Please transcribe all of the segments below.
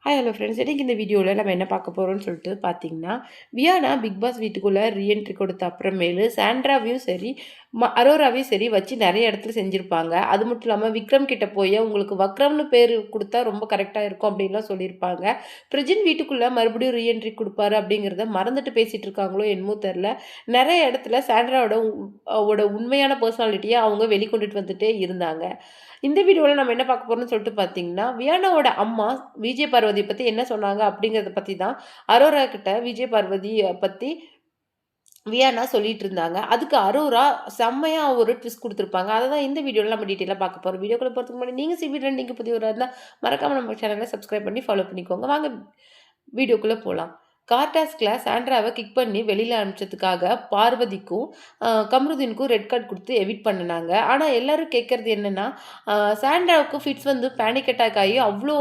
Hi hello friends. இன்னைக்கு இந்த வீடியோவில் நம்ம என்ன பார்க்க போகிறோம்னு சொல்லிட்டு பார்த்தீங்கன்னா, வியானா பிக் பாஸ் வீட்டுக்குள்ளே ரீஎன்ட்ரி கொடுத்த அப்புறமேலு சாண்ட்ராவையும் சரி, அரோராவையும் சரி வச்சு நிறைய இடத்துல செஞ்சுருப்பாங்க. அது மட்டும் இல்லாமல் விக்ரம் கிட்ட போய் உங்களுக்கு வக்ரம்னு பேர் கொடுத்தா ரொம்ப கரெக்டாக இருக்கும் அப்படின்லாம் சொல்லியிருப்பாங்க. பிரஜின் வீட்டுக்குள்ளே மறுபடியும் ரீஎன்ட்ரி கொடுப்பாரு அப்படிங்கிறத மறந்துட்டு பேசிகிட்டு இருக்காங்களோ என்னமோ தெரில. நிறைய இடத்துல சாண்ட்ராவோட உண்மையான பர்சனாலிட்டியை அவங்க வெளிக்கொண்டுட்டு வந்துட்டே இருந்தாங்க. இந்த வீடியோவில் நம்ம என்ன பார்க்க போறோம்னு சொல்லிட்டு பார்த்தீங்கன்னா, வியானாவோட அம்மா விஜய் பார்வதிய பத்தி என்ன சொன்னாங்க அப்படிங்கிறத பத்தி தான் அரோரா கிட்ட விஜய் பார்வதிய பத்தி வியானா சொல்லிட்டு இருந்தாங்க. அதுக்கு அரோரா செம்மையா ஒரு ட்விஸ்ட் குடுத்துருப்பாங்க. அத தான் இந்த வீடியோல நம்ம டீட்டெயிலா பார்க்க போறோம். வீடியோக்குள்ள போறதுக்கு முன்னாடி நீங்க சிவி ட்ரெண்டிங்க்கு புதியவரா இருந்தா மறக்காம நம்ம சேனல சப்ஸ்கிரைப் பண்ணி ஃபாலோ பண்ணிக்கோங்க. வாங்க வீடியோக்குள்ள போலாம். கார் டாஸ்க்ல சாண்ட்ராவ கிக் பண்ணி வெளியில அனுப்பிச்சதுக்காக பார்வதிக்கும், கம்ருதீனுக்கும் ரெட் கார்ட் குடுத்து எவிக்ட் பண்ணுனாங்க. ஆனா எல்லாரும் கேட்கறது என்னன்னா, சாண்ட்ராவுக்கு ஃபிட்ஸ் வந்து பேனிக் அட்டாக் ஆகி அவ்ளோ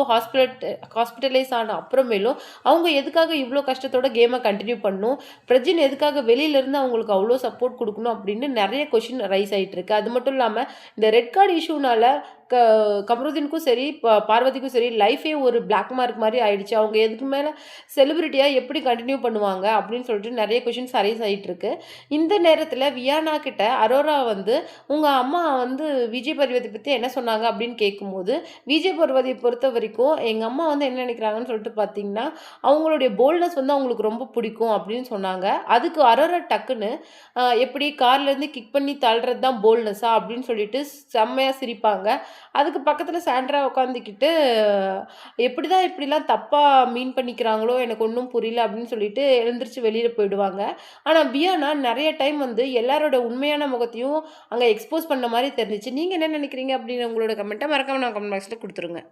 ஹாஸ்பிட்டலைஸ் ஆன அப்புறமேலும் அவங்க எதுக்காக இவ்ளோ கஷ்டத்தோட கேம கன்டின்யூ பண்ணணும்? பிரஜின் எதுக்காக வெளியிலருந்து அவங்களுக்கு அவ்ளோ சப்போர்ட் குடுக்கணும் அப்படின்னு நெறைய கொஸ்டின் ரைஸ் ஆயிட்டு இருக்கு. அது மட்டும் இல்லாம இந்த ரெட் கார்ட் இஷ்யூனால க கமருதீனுக்கும் சரி, பார்வதிக்கும் சரி லைஃபே ஒரு பிளாக் மார்க் மாரி ஆயிடுச்சு. அவங்க இதுக்கு மேல செலிபிரிட்டியா எப்படி கன்டின்யூ பண்ணுவாங்க? அப்படின்னு சொல்லிட்டு நெறைய கொஸ்டின்ஸ் அரைஸ் ஆயிட்டு இருக்கு. இந்த நேரத்துல வியானா கிட்ட அரோரா வந்து, "உங்க அம்மா வந்து விஜய் பார்வதி பத்தி என்ன சொன்னாங்க?" அப்படின்னு கேட்கும்போது, விஜய் பார்வதிய பொறுத்தவரைக்கும், எங்க அம்மா வந்து என்ன நெனைக்கிறாங்கன்னு சொல்லிட்டு பார்த்தீங்கன்னா, அவங்களுடைய போல்ட்னஸ் வந்து அவங்களுக்கு ரொம்ப பிடிக்கும் அப்படின்னு சொன்னாங்க. அதுக்கு அரோரா டக்குன்னு, எப்படி கார்லேருந்து கிக் பண்ணி தள்ளுறது தான் போல்ட்னஸா?" அப்படின்னு சொல்லிட்டு செம்மையா சிரிப்பாங்க. அதுக்கு பக்கத்துல சாண்ட்ரா உட்காந்துக்கிட்டு, எப்படிதான் இப்படிலாம் தப்பா மீன் பண்ணிக்கிறாங்களோ எனக்கு ஒண்ணும் புரியல அப்படின்னு சொல்லிட்டு எழுந்திரிச்சு வெளியில போயிடுவாங்க. ஆனா வியானா நெறைய டைம் வந்து எல்லாரோட உண்மையான முகத்தையும் அங்க எக்ஸ்போஸ் பண்ண மாரி தெரிஞ்சுச்சு. நீங்க என்ன நினைக்கிறீங்க அப்படின்னு உங்களோட கமெண்ட்ட மறக்காம நான் கமெண்ட் பாக்ஸ்ல குடுத்துருங்க.